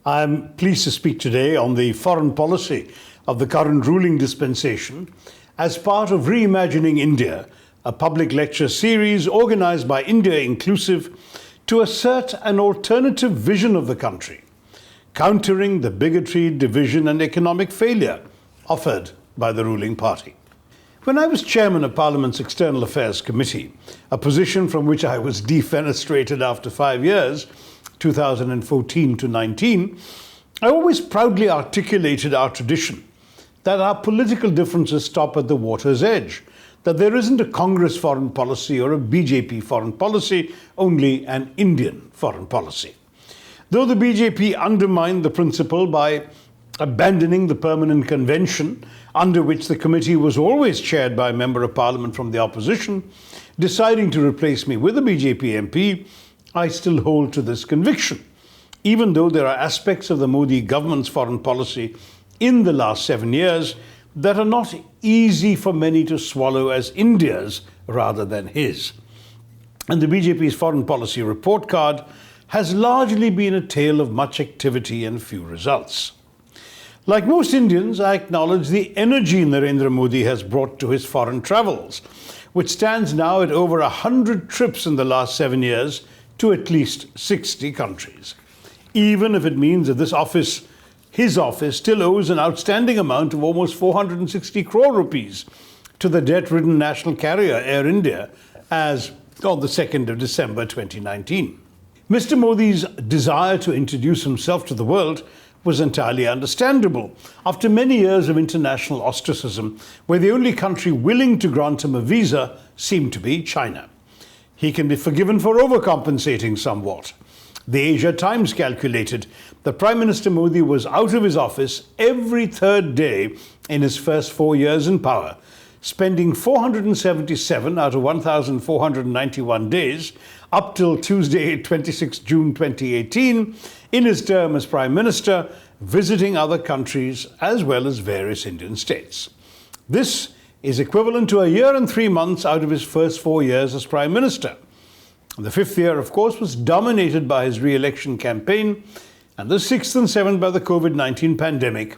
I'm pleased to speak today on the foreign policy of the current ruling dispensation as part of Reimagining India, a public lecture series organized by India Inclusive to assert an alternative vision of the country, countering the bigotry, division and economic failure offered by the ruling party. When I was chairman of Parliament's External Affairs Committee, a position from which I was defenestrated after 5 years, 2014 to 19, I always proudly articulated our tradition that our political differences stop at the water's edge, that there isn't a Congress foreign policy or a BJP foreign policy, only an Indian foreign policy. Though the BJP undermined the principle by abandoning the permanent convention under which the committee was always chaired by a member of parliament from the opposition, deciding to replace me with a BJP MP, I still hold to this conviction, even though there are aspects of the Modi government's foreign policy in the last 7 years that are not easy for many to swallow as India's rather than his. And the BJP's foreign policy report card has largely been a tale of much activity and few results. Like most Indians, I acknowledge the energy Narendra Modi has brought to his foreign travels, which stands now at over 100 trips in the last 7 years to at least 60 countries. Even if it means that his office still owes an outstanding amount of almost 460 crore rupees to the debt-ridden national carrier Air India as on the 2nd of December 2019. Mr. Modi's desire to introduce himself to the world was entirely understandable after many years of international ostracism, where the only country willing to grant him a visa seemed to be China. He can be forgiven for overcompensating somewhat. The Asia Times calculated that Prime Minister Modi was out of his office every third day in his first 4 years in power, spending 477 out of 1,491 days up till Tuesday, 26 June 2018, in his term as Prime Minister, visiting other countries as well as various Indian states. This is equivalent to a year and 3 months out of his first 4 years as Prime Minister. The 5th year, of course, was dominated by his re-election campaign, and the 6th and 7th by the COVID-19 pandemic,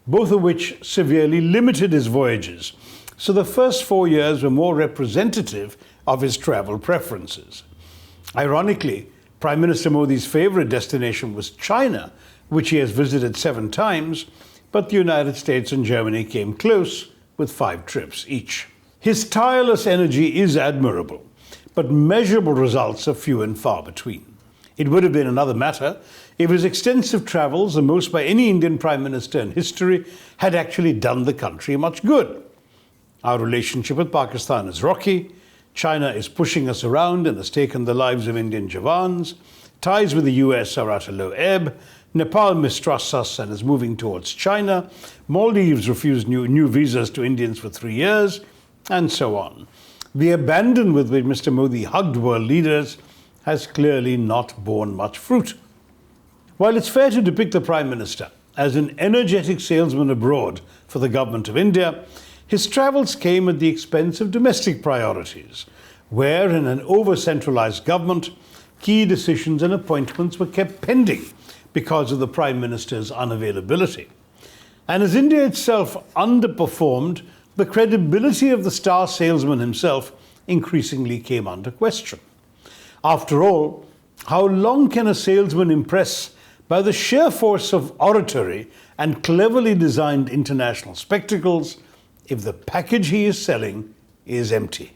both of which severely limited his voyages. So the first 4 years were more representative of his travel preferences. Ironically, Prime Minister Modi's favorite destination was China, which he has visited 7 times, but the United States and Germany came close with 5 trips each. His tireless energy is admirable, but measurable results are few and far between. It would have been another matter if his extensive travels, the most by any Indian Prime Minister in history, had actually done the country much good. Our relationship with Pakistan is rocky. China is pushing us around and has taken the lives of Indian Jawans. Ties with the US are at a low ebb. Nepal mistrusts us and is moving towards China. Maldives refused new visas to Indians for 3 years, and so on. The abandon with which Mr. Modi hugged world leaders has clearly not borne much fruit. While it's fair to depict the Prime Minister as an energetic salesman abroad for the government of India, his travels came at the expense of domestic priorities, where in an over-centralized government, key decisions and appointments were kept pending because of the Prime Minister's unavailability. And as India itself underperformed, the credibility of the star salesman himself increasingly came under question. After all, how long can a salesman impress by the sheer force of oratory and cleverly designed international spectacles if the package he is selling is empty?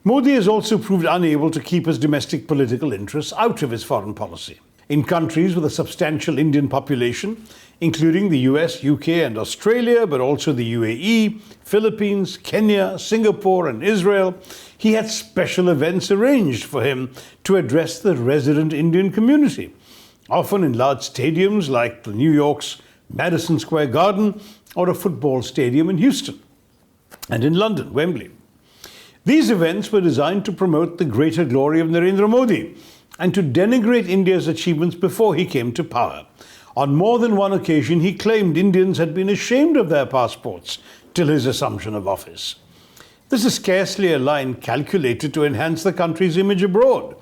Modi has also proved unable to keep his domestic political interests out of his foreign policy. In countries with a substantial Indian population, including the US, UK and Australia, but also the UAE, Philippines, Kenya, Singapore and Israel, he had special events arranged for him to address the resident Indian community, often in large stadiums like the New York's Madison Square Garden or a football stadium in Houston, and in London, Wembley. These events were designed to promote the greater glory of Narendra Modi and to denigrate India's achievements before he came to power. On more than one occasion, he claimed Indians had been ashamed of their passports till his assumption of office. This is scarcely a line calculated to enhance the country's image abroad,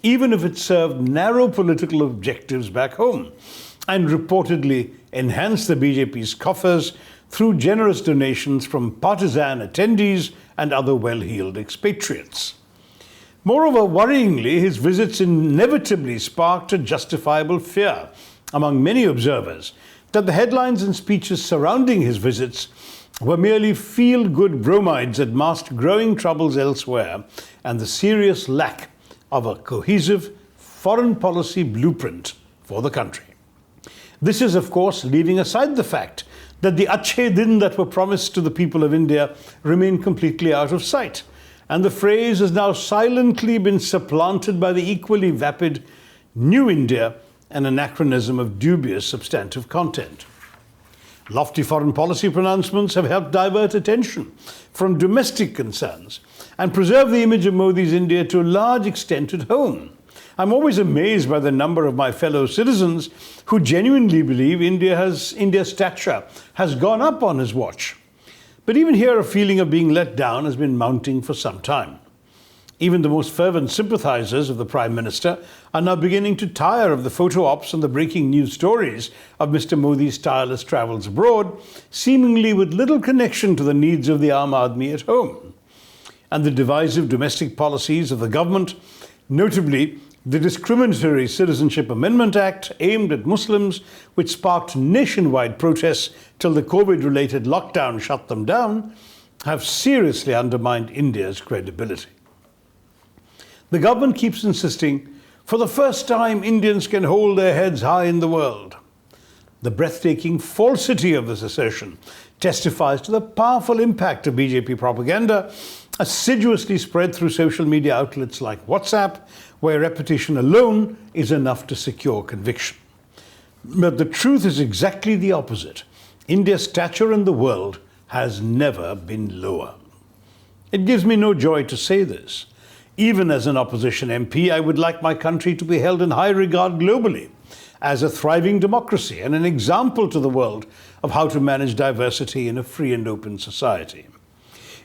even if it served narrow political objectives back home. and reportedly enhance the BJP's coffers through generous donations from partisan attendees and other well-heeled expatriates. Moreover, worryingly, his visits inevitably sparked a justifiable fear among many observers that the headlines and speeches surrounding his visits were merely feel-good bromides that masked growing troubles elsewhere and the serious lack of a cohesive foreign policy blueprint for the country. This is, of course, leaving aside the fact that the Achhe Din that were promised to the people of India remain completely out of sight, and the phrase has now silently been supplanted by the equally vapid New India, an anachronism of dubious substantive content. Lofty foreign policy pronouncements have helped divert attention from domestic concerns and preserve the image of Modi's India to a large extent at home. I'm always amazed by the number of my fellow citizens who genuinely believe India's stature has gone up on his watch. But even here, a feeling of being let down has been mounting for some time. Even the most fervent sympathizers of the Prime Minister are now beginning to tire of the photo ops and the breaking news stories of Mr. Modi's tireless travels abroad, seemingly with little connection to the needs of the Aam Aadmi at home. And the divisive domestic policies of the government, notably the Discriminatory Citizenship Amendment Act aimed at Muslims, which sparked nationwide protests till the COVID-related lockdown shut them down, have seriously undermined India's credibility. The government keeps insisting, for the first time, Indians can hold their heads high in the world. The breathtaking falsity of this assertion testifies to the powerful impact of BJP propaganda, assiduously spread through social media outlets like WhatsApp, where repetition alone is enough to secure conviction. But the truth is exactly the opposite. India's stature in the world has never been lower. It gives me no joy to say this. Even as an opposition MP, I would like my country to be held in high regard globally, as a thriving democracy and an example to the world of how to manage diversity in a free and open society.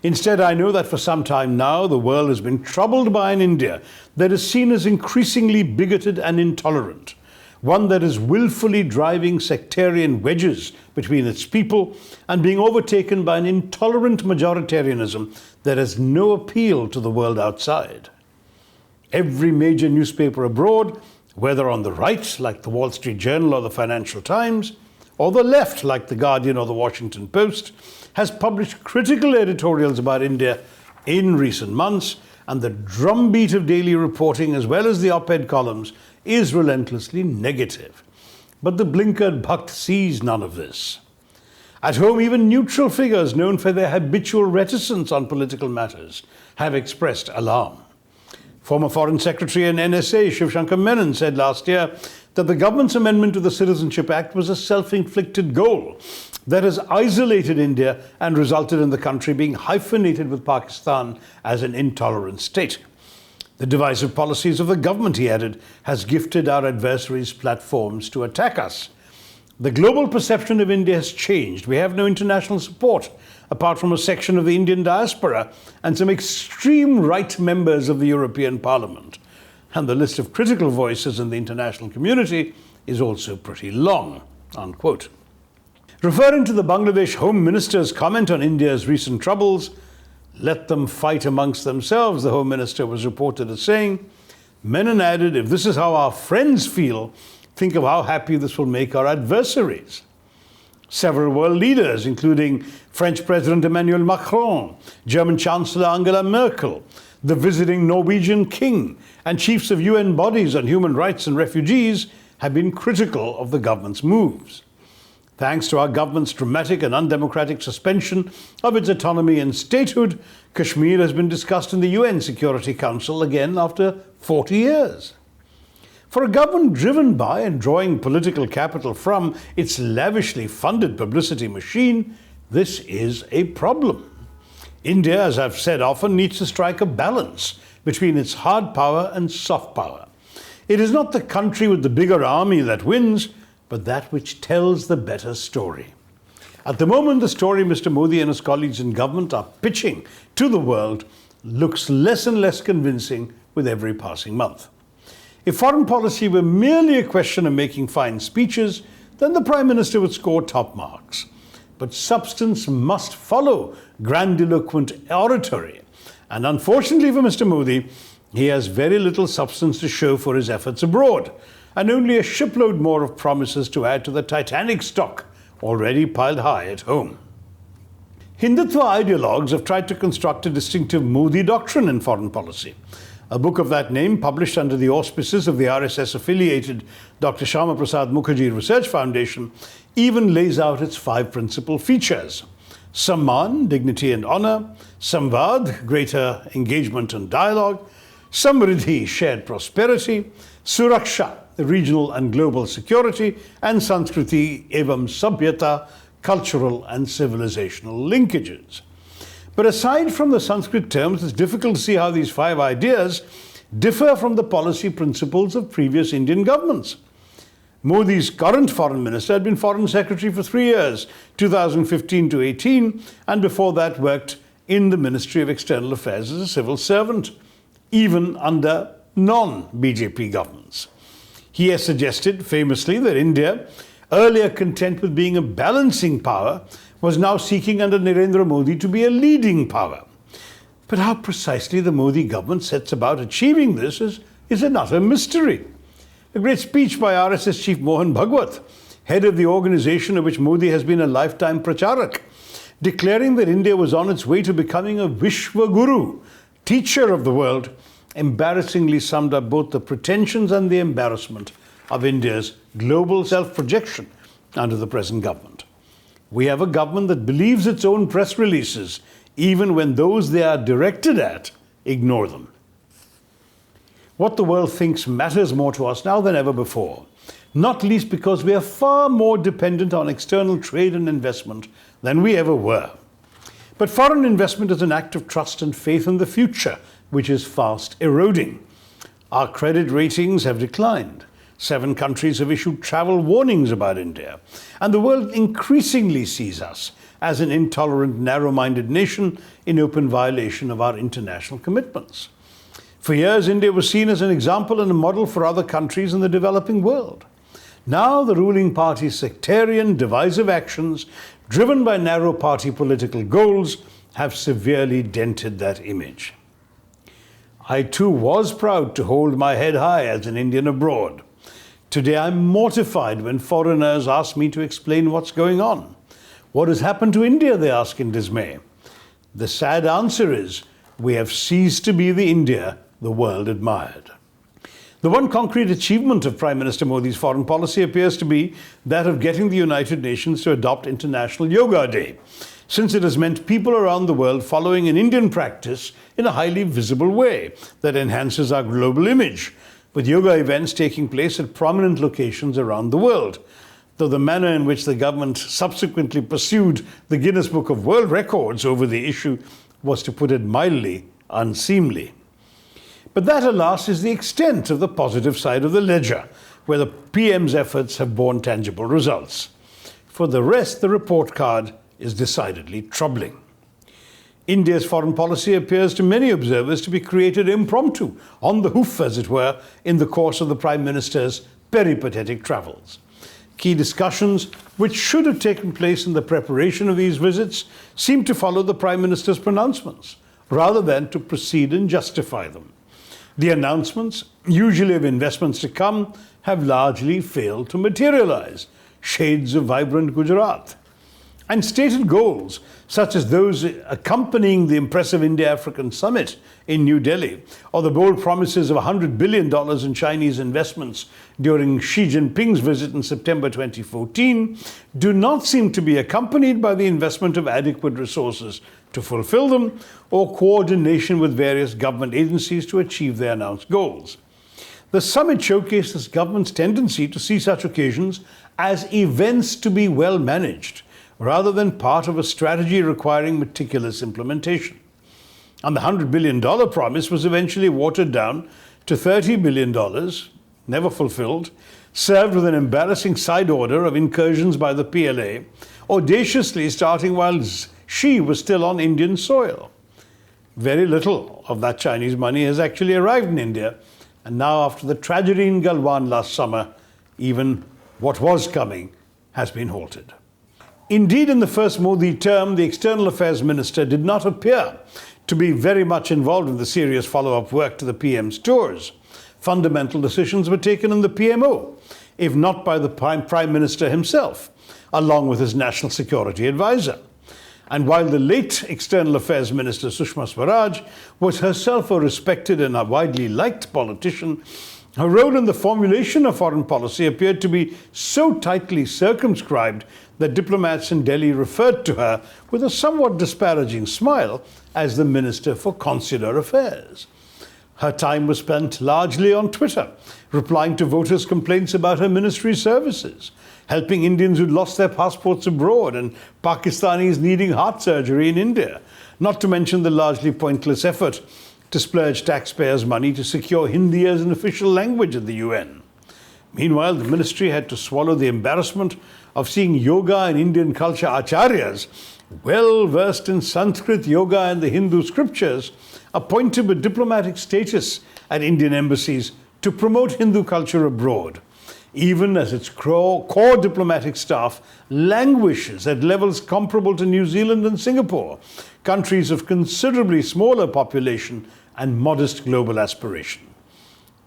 Instead, I know that for some time now, the world has been troubled by an India that is seen as increasingly bigoted and intolerant, one that is willfully driving sectarian wedges between its people and being overtaken by an intolerant majoritarianism that has no appeal to the world outside. Every major newspaper abroad, whether on the right, like the Wall Street Journal or the Financial Times, or the left, like the Guardian or the Washington Post, has published critical editorials about India in recent months, and the drumbeat of daily reporting, as well as the op-ed columns, is relentlessly negative. But the blinkered Bhakt sees none of this. At home, even neutral figures known for their habitual reticence on political matters have expressed alarm. Former Foreign Secretary and NSA Shiv Shankar Menon said last year that the government's amendment to the Citizenship Act was a self-inflicted goal that has isolated India and resulted in the country being hyphenated with Pakistan as an intolerant state. The divisive policies of the government, he added, has gifted our adversaries platforms to attack us. The global perception of India has changed. We have no international support, apart from a section of the Indian diaspora and some extreme right members of the European Parliament. And the list of critical voices in the international community is also pretty long, unquote. Referring to the Bangladesh Home Minister's comment on India's recent troubles, let them fight amongst themselves, the Home Minister was reported as saying. Menon added, if this is how our friends feel, think of how happy this will make our adversaries. Several world leaders, including French President Emmanuel Macron, German Chancellor Angela Merkel, the visiting Norwegian King, and chiefs of UN bodies on human rights and refugees, have been critical of the government's moves. Thanks to our government's dramatic and undemocratic suspension of its autonomy and statehood, Kashmir has been discussed in the UN Security Council again after 40 years. For a government driven by and drawing political capital from its lavishly funded publicity machine, this is a problem. India, as I've said often, needs to strike a balance between its hard power and soft power. It is not the country with the bigger army that wins, but that which tells the better story. At the moment, the story Mr. Modi and his colleagues in government are pitching to the world looks less and less convincing with every passing month. If foreign policy were merely a question of making fine speeches, then the Prime Minister would score top marks. But substance must follow grandiloquent oratory. And unfortunately for Mr. Modi, he has very little substance to show for his efforts abroad, and only a shipload more of promises to add to the Titanic stock already piled high at home. Hindutva ideologues have tried to construct a distinctive Modi doctrine in foreign policy. A book of that name, published under the auspices of the RSS-affiliated Dr. Shyama Prasad Mukherjee Research Foundation, even lays out its 5 principal features. Samman, dignity and honor; Samvad, greater engagement and dialogue; Samriddhi, shared prosperity; Suraksha, regional and global security; and Sanskriti evam Sabhyata, cultural and civilizational linkages. But aside from the Sanskrit terms, it's difficult to see how these 5 ideas differ from the policy principles of previous Indian governments. Modi's current foreign minister had been foreign secretary for 3 years, 2015 to 18, and before that worked in the Ministry of External Affairs as a civil servant, even under non-BJP governments. He has suggested famously that India, earlier content with being a balancing power, was now seeking under Narendra Modi to be a leading power. But how precisely the Modi government sets about achieving this is an utter mystery. A great speech by RSS chief Mohan Bhagwat, head of the organization of which Modi has been a lifetime pracharak, declaring that India was on its way to becoming a Vishwa Guru, teacher of the world, embarrassingly summed up both the pretensions and the embarrassment of India's global self-projection under the present government. We have a government that believes its own press releases, even when those they are directed at ignore them. What the world thinks matters more to us now than ever before, not least because we are far more dependent on external trade and investment than we ever were. But foreign investment is an act of trust and faith in the future, which is fast eroding. Our credit ratings have declined. 7 countries have issued travel warnings about India, and the world increasingly sees us as an intolerant, narrow-minded nation in open violation of our international commitments. For years, India was seen as an example and a model for other countries in the developing world. Now, the ruling party's sectarian, divisive actions, driven by narrow party political goals, have severely dented that image. I too was proud to hold my head high as an Indian abroad. Today I'm mortified when foreigners ask me to explain what's going on. What has happened to India, they ask in dismay. The sad answer is, we have ceased to be the India the world admired. The one concrete achievement of Prime Minister Modi's foreign policy appears to be that of getting the United Nations to adopt International Yoga Day, since it has meant people around the world following an Indian practice in a highly visible way that enhances our global image, with yoga events taking place at prominent locations around the world, though the manner in which the government subsequently pursued the Guinness Book of World Records over the issue was, to put it mildly, unseemly. But that, alas, is the extent of the positive side of the ledger, where the PM's efforts have borne tangible results. For the rest, the report card is decidedly troubling. India's foreign policy appears to many observers to be created impromptu, on the hoof as it were, in the course of the Prime Minister's peripatetic travels. Key discussions, which should have taken place in the preparation of these visits, seem to follow the Prime Minister's pronouncements, rather than to precede and justify them. The announcements, usually of investments to come, have largely failed to materialize, shades of vibrant Gujarat. And stated goals, such as those accompanying the impressive India-African summit in New Delhi, or the bold promises of $100 billion in Chinese investments during Xi Jinping's visit in September 2014, do not seem to be accompanied by the investment of adequate resources to fulfill them, or coordination with various government agencies to achieve their announced goals. The summit showcased this government's tendency to see such occasions as events to be well managed, rather than part of a strategy requiring meticulous implementation. And the $100 billion promise was eventually watered down to $30 billion, never fulfilled, served with an embarrassing side order of incursions by the PLA, audaciously starting while Xi was still on Indian soil. Very little of that Chinese money has actually arrived in India, And now, after the tragedy in Galwan last summer, even what was coming has been halted. Indeed, in the first Modi term, the External Affairs Minister did not appear to be very much involved in the serious follow-up work to the PM's tours. Fundamental decisions were taken in the PMO, if not by the Prime Minister himself, along with his National Security Advisor. And while the late External Affairs Minister Sushma Swaraj was herself a respected and a widely liked politician, her role in the formulation of foreign policy appeared to be so tightly circumscribed that diplomats in Delhi referred to her with a somewhat disparaging smile as the Minister for Consular Affairs. Her time was spent largely on Twitter, replying to voters' complaints about her ministry services, helping Indians who'd lost their passports abroad and Pakistanis needing heart surgery in India, not to mention the largely pointless effort to splurge taxpayers' money to secure Hindi as an official language at the UN. Meanwhile, the ministry had to swallow the embarrassment of seeing yoga and Indian culture acharyas, well versed in Sanskrit, yoga and the Hindu scriptures, appointed with diplomatic status at Indian embassies to promote Hindu culture abroad, even as its core diplomatic staff languishes at levels comparable to New Zealand and Singapore, countries of considerably smaller population and modest global aspiration.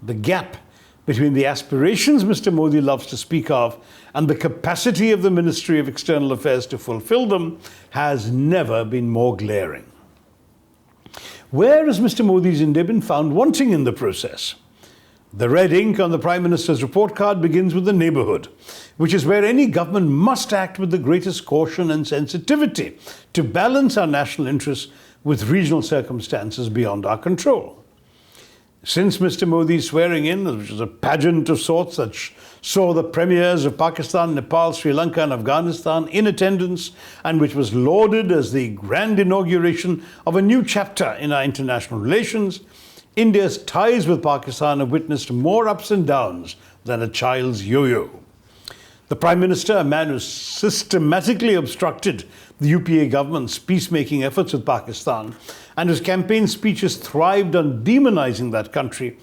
The gap between the aspirations Mr. Modi loves to speak of and the capacity of the Ministry of External Affairs to fulfill them has never been more glaring. Where has Mr. Modi's India been found wanting in the process? The red ink on the Prime Minister's report card begins with the neighbourhood, which is where any government must act with the greatest caution and sensitivity to balance our national interests with regional circumstances beyond our control. Since Mr. Modi's swearing in, which was a pageant of sorts that saw the premiers of Pakistan, Nepal, Sri Lanka and Afghanistan in attendance, and which was lauded as the grand inauguration of a new chapter in our international relations, India's ties with Pakistan have witnessed more ups and downs than a child's yo-yo. The Prime Minister, a man who systematically obstructed the UPA government's peacemaking efforts with Pakistan and whose campaign speeches thrived on demonizing that country,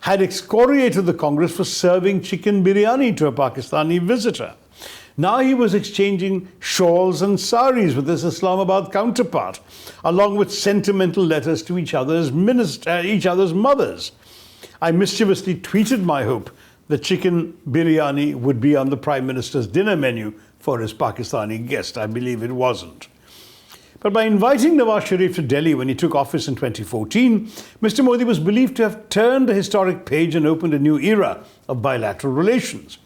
had excoriated the Congress for serving chicken biryani to a Pakistani visitor. Now he was exchanging shawls and saris with his Islamabad counterpart, along with sentimental letters to each other's mothers. I mischievously tweeted my hope that chicken biryani would be on the Prime Minister's dinner menu for his Pakistani guest. I believe it wasn't. But by inviting Nawaz Sharif to Delhi when he took office in 2014, Mr. Modi was believed to have turned a historic page and opened a new era of bilateral relations.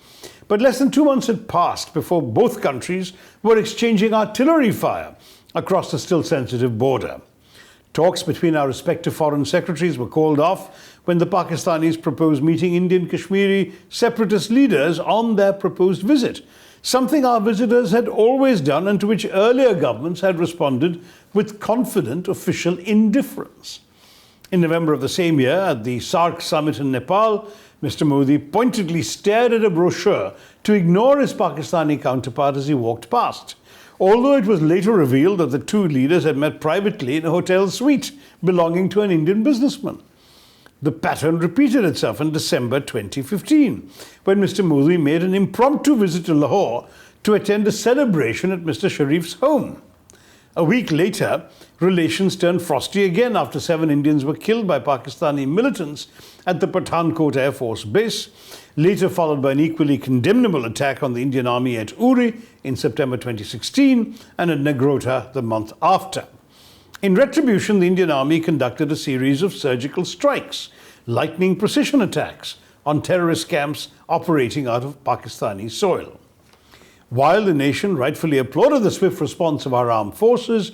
But less than 2 months had passed before both countries were exchanging artillery fire across the still sensitive border. Talks between our respective foreign secretaries were called off when the Pakistanis proposed meeting Indian Kashmiri separatist leaders on their proposed visit, something our visitors had always done and to which earlier governments had responded with confident official indifference. In November of the same year, at the SAARC summit in Nepal, Mr. Modi pointedly stared at a brochure to ignore his Pakistani counterpart as he walked past, although it was later revealed that the two leaders had met privately in a hotel suite belonging to an Indian businessman. The pattern repeated itself in December 2015, when Mr. Modi made an impromptu visit to Lahore to attend a celebration at Mr. Sharif's home. A week later, relations turned frosty again after 7 Indians were killed by Pakistani militants at the Pathankot Air Force Base, later followed by an equally condemnable attack on the Indian Army at Uri in September 2016 and at Negrota the month after. In retribution, the Indian Army conducted a series of surgical strikes, lightning precision attacks on terrorist camps operating out of Pakistani soil. While the nation rightfully applauded the swift response of our armed forces,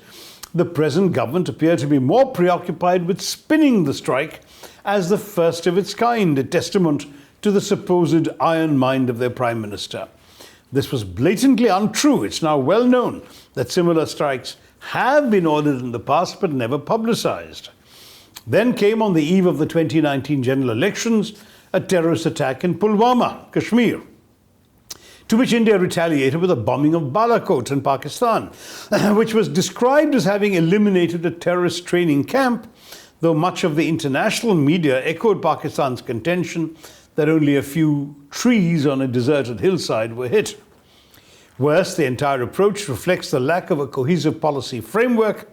the present government appeared to be more preoccupied with spinning the strike as the first of its kind, a testament to the supposed iron mind of their Prime Minister. This was blatantly untrue. It's now well known that similar strikes have been ordered in the past but never publicized. Then came, on the eve of the 2019 general elections, a terrorist attack in Pulwama, Kashmir, to which India retaliated with a bombing of Balakot in Pakistan, which was described as having eliminated a terrorist training camp though much of the international media echoed Pakistan's contention that only a few trees on a deserted hillside were hit. Worse, the entire approach reflects the lack of a cohesive policy framework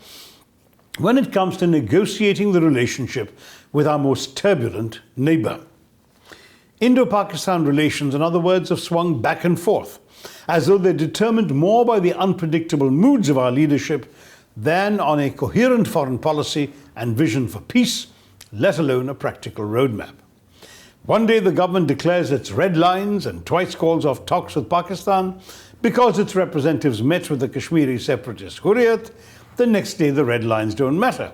when it comes to negotiating the relationship with our most turbulent neighbour. Indo-Pakistan relations, in other words, have swung back and forth, as though they're determined more by the unpredictable moods of our leadership than on a coherent foreign policy and vision for peace, let alone a practical roadmap. One day the government declares its red lines and twice calls off talks with Pakistan because its representatives met with the Kashmiri separatist Hurriyat. The next day the red lines don't matter.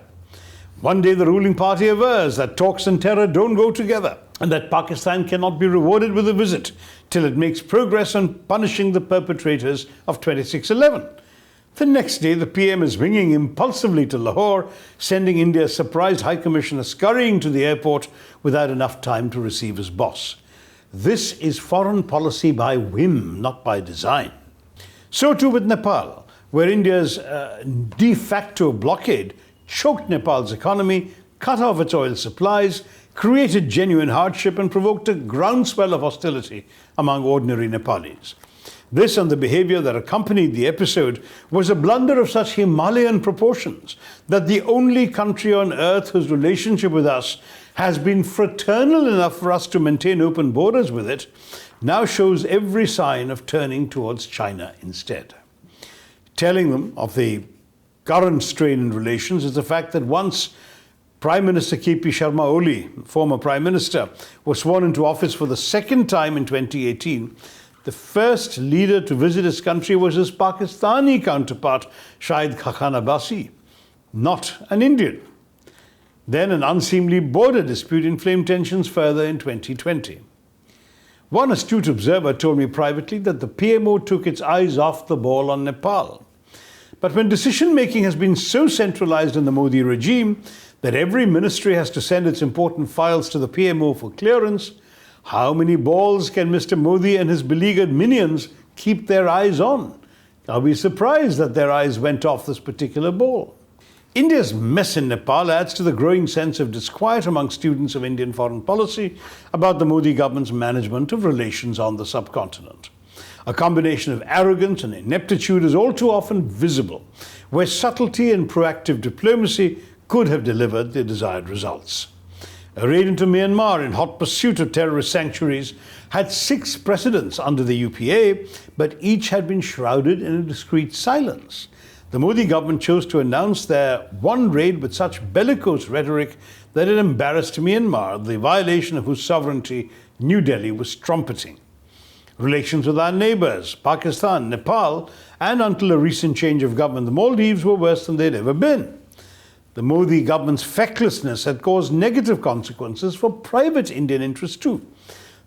One day the ruling party avers that talks and terror don't go together and that Pakistan cannot be rewarded with a visit till it makes progress on punishing the perpetrators of 26/11. The next day, the PM is winging impulsively to Lahore, sending India's surprised High Commissioner scurrying to the airport without enough time to receive his boss. This is foreign policy by whim, not by design. So too with Nepal, where India's de facto blockade choked Nepal's economy, cut off its oil supplies, created genuine hardship and provoked a groundswell of hostility among ordinary Nepalis. This and the behavior that accompanied the episode was a blunder of such Himalayan proportions that the only country on earth whose relationship with us has been fraternal enough for us to maintain open borders with it now shows every sign of turning towards China instead. Telling them of the current strain in relations is the fact that once Prime Minister K.P. Sharma Oli, former Prime Minister, was sworn into office for the second time in 2018, the first leader to visit his country was his Pakistani counterpart, Shahid Khaqan Abbasi, not an Indian. Then an unseemly border dispute inflamed tensions further in 2020. One astute observer told me privately that the PMO took its eyes off the ball on Nepal. But when decision-making has been so centralized in the Modi regime that every ministry has to send its important files to the PMO for clearance, how many balls can Mr. Modi and his beleaguered minions keep their eyes on? I'll be surprised that their eyes went off this particular ball. India's mess in Nepal adds to the growing sense of disquiet among students of Indian foreign policy about the Modi government's management of relations on the subcontinent. A combination of arrogance and ineptitude is all too often visible, where subtlety and proactive diplomacy could have delivered the desired results. A raid into Myanmar in hot pursuit of terrorist sanctuaries had 6 precedents under the UPA, but each had been shrouded in a discreet silence. The Modi government chose to announce their one raid with such bellicose rhetoric that it embarrassed Myanmar, the violation of whose sovereignty New Delhi was trumpeting. Relations with our neighbours, Pakistan, Nepal, and until a recent change of government, the Maldives, were worse than they'd ever been. The Modi government's fecklessness had caused negative consequences for private Indian interests too.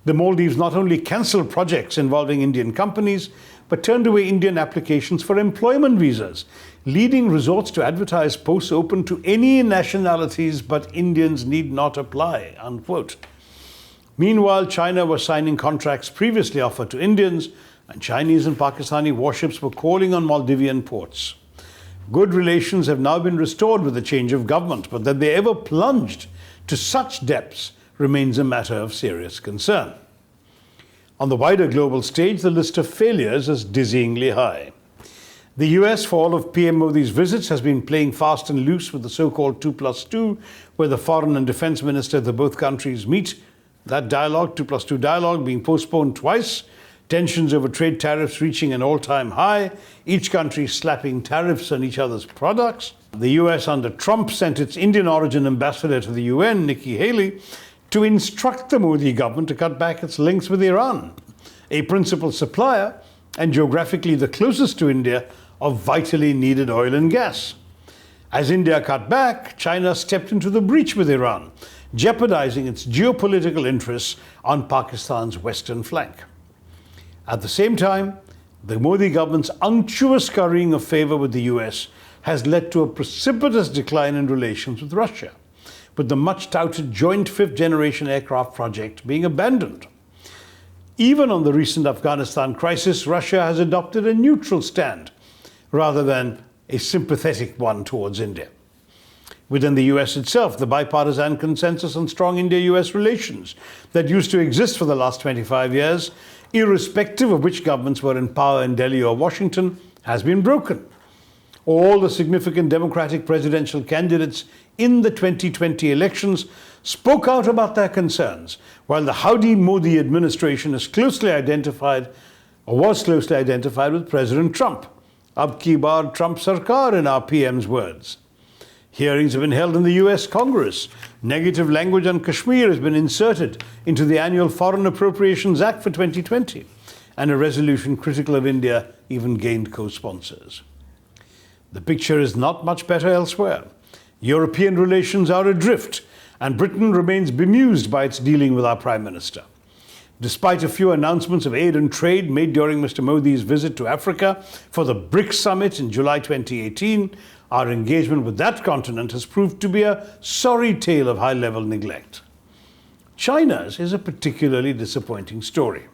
The Maldives not only cancelled projects involving Indian companies, but turned away Indian applications for employment visas, leading resorts to advertise posts open to any nationalities but Indians need not apply, unquote. Meanwhile, China was signing contracts previously offered to Indians, and Chinese and Pakistani warships were calling on Maldivian ports. Good relations have now been restored with the change of government, but that they ever plunged to such depths remains a matter of serious concern. On the wider global stage, the list of failures is dizzyingly high. The US, for all of PM Modi's visits, has been playing fast and loose with the so-called 2+2, where the foreign and defense ministers of both countries meet. That dialogue, 2+2 dialogue, being postponed twice, tensions over trade tariffs reaching an all-time high, each country slapping tariffs on each other's products. The US under Trump sent its Indian origin ambassador to the UN, Nikki Haley, to instruct the Modi government to cut back its links with Iran, a principal supplier and geographically the closest to India of vitally needed oil and gas. As India cut back, China stepped into the breach with Iran, jeopardizing its geopolitical interests on Pakistan's western flank. At the same time, the Modi government's unctuous scurrying of favor with the US has led to a precipitous decline in relations with Russia, with the much-touted joint fifth-generation aircraft project being abandoned. Even on the recent Afghanistan crisis, Russia has adopted a neutral stand rather than a sympathetic one towards India. within the US itself, the bipartisan consensus on strong India-US relations that used to exist for the last 25 years, irrespective of which governments were in power in Delhi or Washington, has been broken. All the significant Democratic presidential candidates in the 2020 elections spoke out about their concerns, while the Howdy Modi administration is closely identified, or was closely identified with President Trump. Ab ki baar Trump Sarkar, in our PM's words. Hearings have been held in the US Congress. Negative language on Kashmir has been inserted into the annual Foreign Appropriations Act for 2020, and a resolution critical of India even gained co-sponsors. The picture is not much better elsewhere. European relations are adrift, and Britain remains bemused by its dealing with our Prime Minister. Despite a few announcements of aid and trade made during Mr. Modi's visit to Africa for the BRICS summit in July 2018, our engagement with that continent has proved to be a sorry tale of high-level neglect. China's is a particularly disappointing story.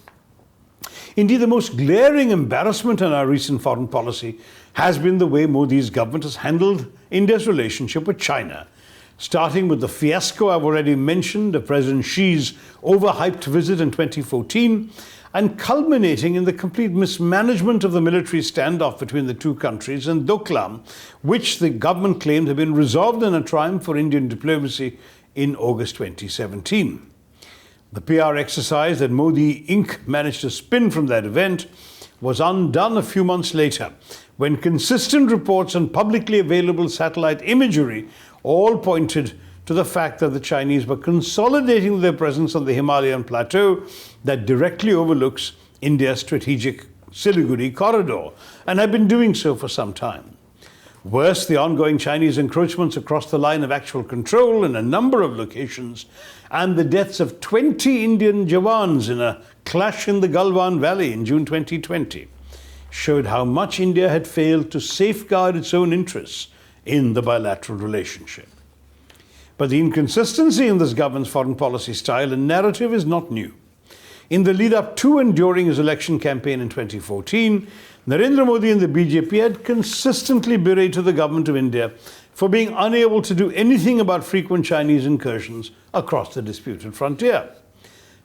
Indeed, the most glaring embarrassment in our recent foreign policy has been the way Modi's government has handled India's relationship with China, starting with the fiasco I've already mentioned of President Xi's overhyped visit in 2014, and culminating in the complete mismanagement of the military standoff between the two countries in Doklam, which the government claimed had been resolved in a triumph for Indian diplomacy in August 2017. The PR exercise that Modi Inc. managed to spin from that event was undone a few months later, when consistent reports and publicly available satellite imagery all pointed to the fact that the Chinese were consolidating their presence on the Himalayan plateau that directly overlooks India's strategic Siliguri corridor, and have been doing so for some time. Worse, the ongoing Chinese encroachments across the line of actual control in a number of locations, and the deaths of 20 Indian Jawans in a clash in the Galwan Valley in June 2020, showed how much India had failed to safeguard its own interests in the bilateral relationship. But the inconsistency in this government's foreign policy style and narrative is not new. In the lead-up to and during his election campaign in 2014, Narendra Modi and the BJP had consistently berated the government of India for being unable to do anything about frequent Chinese incursions across the disputed frontier.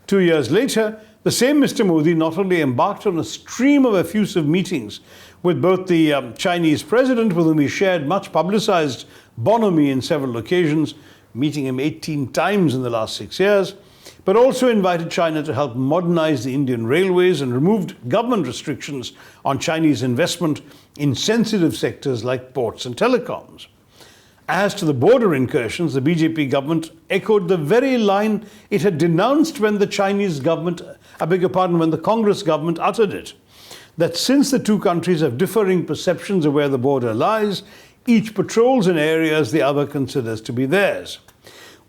2 years later, the same Mr. Modi not only embarked on a stream of effusive meetings with both the Chinese president, with whom he shared much publicized bonhomie in several occasions, meeting him 18 times in the last 6 years, but also invited China to help modernize the Indian railways and removed government restrictions on Chinese investment in sensitive sectors like ports and telecoms. As to the border incursions, the BJP government echoed the very line it had denounced when the when the Congress government uttered it, that since the two countries have differing perceptions of where the border lies, each patrols in areas the other considers to be theirs.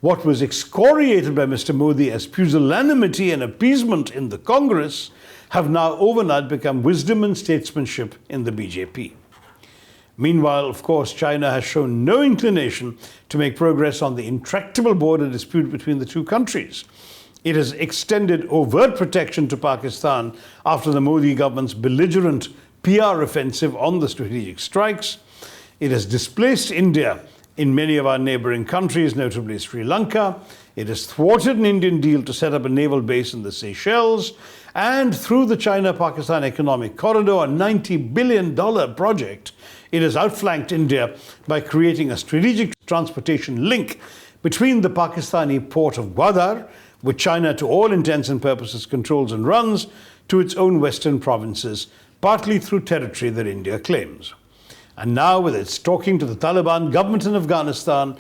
What was excoriated by Mr. Modi as pusillanimity and appeasement in the Congress have now overnight become wisdom and statesmanship in the BJP. Meanwhile, of course, China has shown no inclination to make progress on the intractable border dispute between the two countries. It has extended overt protection to Pakistan after the Modi government's belligerent PR offensive on the strategic strikes. It has displaced India in many of our neighboring countries, notably Sri Lanka. It has thwarted an Indian deal to set up a naval base in the Seychelles. And through the China-Pakistan Economic Corridor, a $90 billion project, it has outflanked India by creating a strategic transportation link between the Pakistani port of Gwadar, which China to all intents and purposes controls and runs, to its own western provinces, partly through territory that India claims. And now with its talking to the Taliban government in Afghanistan,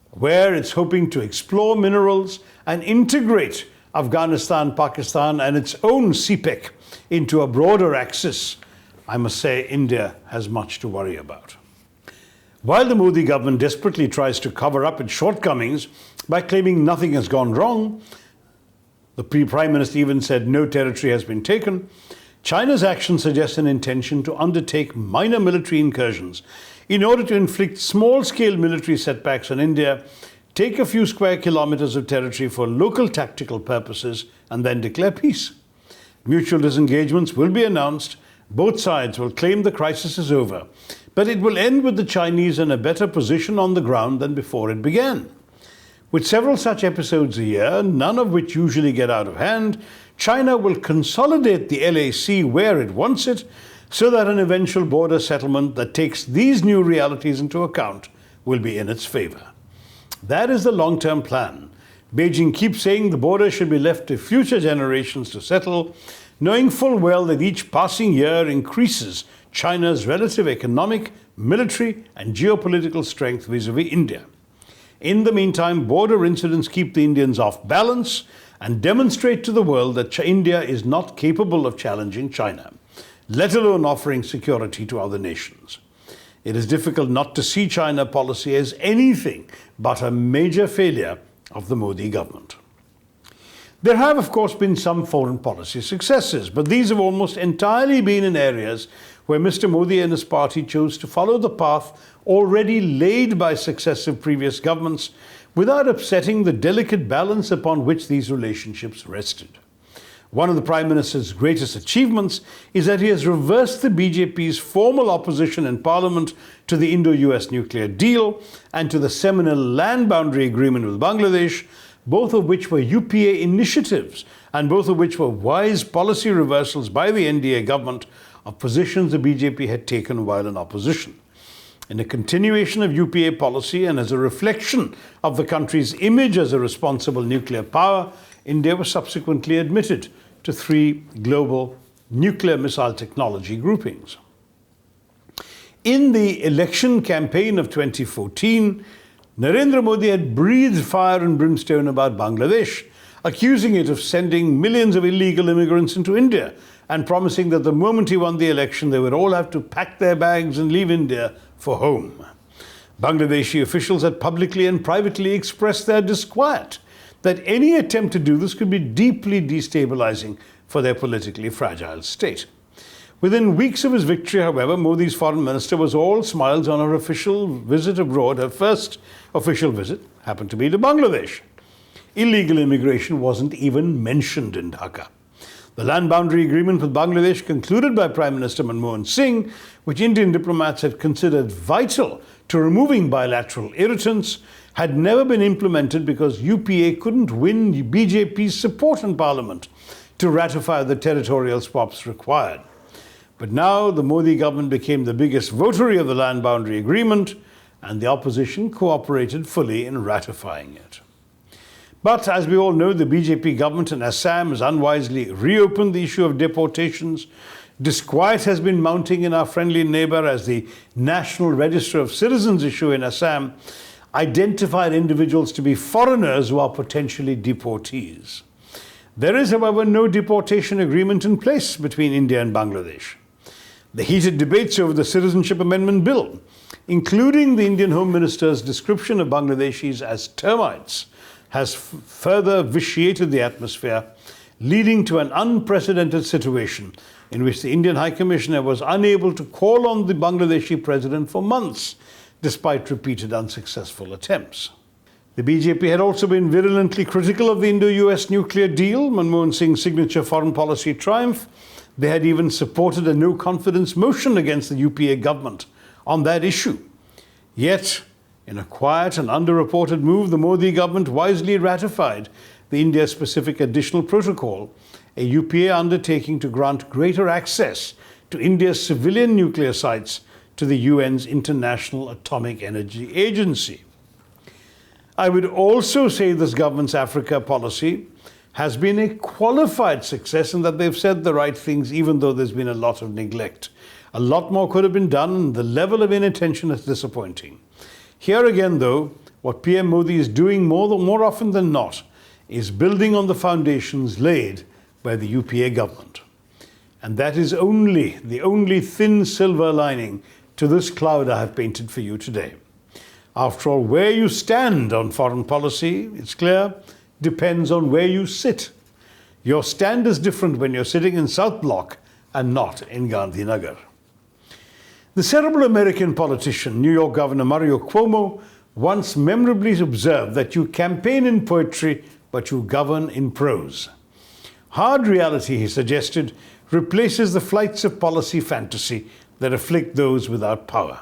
where it's hoping to explore minerals and integrate Afghanistan, Pakistan and its own CPEC into a broader axis, I must say India has much to worry about. While the Modi government desperately tries to cover up its shortcomings by claiming nothing has gone wrong, the Prime Minister even said no territory has been taken, China's action suggests an intention to undertake minor military incursions in order to inflict small-scale military setbacks on India, take a few square kilometers of territory for local tactical purposes, and then declare peace. Mutual disengagements will be announced, Both sides will claim the crisis is over, but it will end with the Chinese in a better position on the ground than before it began. With several such episodes a year, none of which usually get out of hand, China will consolidate the LAC where it wants it, so that an eventual border settlement that takes these new realities into account will be in its favor. That is the long-term plan. Beijing keeps saying the border should be left to future generations to settle, knowing full well that each passing year increases China's relative economic, military, and geopolitical strength vis-à-vis India. In the meantime, border incidents keep the Indians off balance and demonstrate to the world that India is not capable of challenging China, let alone offering security to other nations. It is difficult not to see China policy as anything but a major failure of the Modi government. There have, of course, been some foreign policy successes, but these have almost entirely been in areas where Mr. Modi and his party chose to follow the path already laid by successive previous governments without upsetting the delicate balance upon which these relationships rested. One of the Prime Minister's greatest achievements is that he has reversed the BJP's formal opposition in Parliament to the Indo-US nuclear deal and to the seminal land boundary agreement with Bangladesh, both of which were UPA initiatives and both of which were wise policy reversals by the NDA government of positions the BJP had taken while in opposition. In a continuation of UPA policy and as a reflection of the country's image as a responsible nuclear power, India was subsequently admitted to 3 global nuclear missile technology groupings. In the election campaign of 2014, Narendra Modi had breathed fire and brimstone about Bangladesh, accusing it of sending millions of illegal immigrants into India and promising that the moment he won the election, they would all have to pack their bags and leave India for home. Bangladeshi officials had publicly and privately expressed their disquiet that any attempt to do this could be deeply destabilizing for their politically fragile state. Within weeks of his victory, however, Modi's foreign minister was all smiles on her official visit abroad. Her first official visit happened to be to Bangladesh. Illegal immigration wasn't even mentioned in Dhaka. The land boundary agreement with Bangladesh, concluded by Prime Minister Manmohan Singh, which Indian diplomats had considered vital to removing bilateral irritants, had never been implemented because UPA couldn't win BJP's support in Parliament to ratify the territorial swaps required. But now the Modi government became the biggest votary of the land boundary agreement, and the opposition cooperated fully in ratifying it. But as we all know, the BJP government in Assam has unwisely reopened the issue of deportations. Disquiet has been mounting in our friendly neighbor as the National Register of Citizens issue in Assam identified individuals to be foreigners who are potentially deportees. There is, however, no deportation agreement in place between India and Bangladesh. The heated debates over the Citizenship Amendment Bill, including the Indian Home Minister's description of Bangladeshis as termites, has further vitiated the atmosphere, leading to an unprecedented situation in which the Indian High Commissioner was unable to call on the Bangladeshi president for months, despite repeated unsuccessful attempts. The BJP had also been virulently critical of the Indo-US nuclear deal, Manmohan Singh's signature foreign policy triumph. They had even supported a no-confidence motion against the UPA government on that issue. Yet, in a quiet and underreported move, the Modi government wisely ratified the India-specific additional protocol, a UPA undertaking to grant greater access to India's civilian nuclear sites to the UN's International Atomic Energy Agency. I would also say this government's Africa policy has been a qualified success in that they've said the right things even though there's been a lot of neglect. A lot more could have been done, and the level of inattention is disappointing. Here again, though, what PM Modi is doing more often than not is building on the foundations laid by the UPA government. And that is the only thin silver lining to this cloud I have painted for you today. After all, where you stand on foreign policy, it's clear, depends on where you sit. Your stand is different when you're sitting in South Block and not in Gandhinagar. The cerebral American politician, New York Governor Mario Cuomo, once memorably observed that you campaign in poetry, but you govern in prose. Hard reality, he suggested, replaces the flights of policy fantasy that afflict those without power.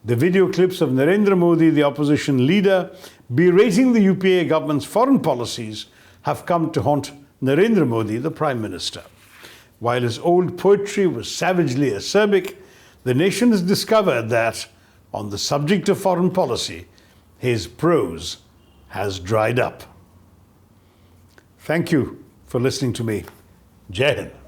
The video clips of Narendra Modi, the opposition leader, berating the UPA government's foreign policies have come to haunt Narendra Modi, the Prime Minister. While his old poetry was savagely acerbic, the nation has discovered that, on the subject of foreign policy, his prose has dried up. Thank you for listening to me. Jai Hind.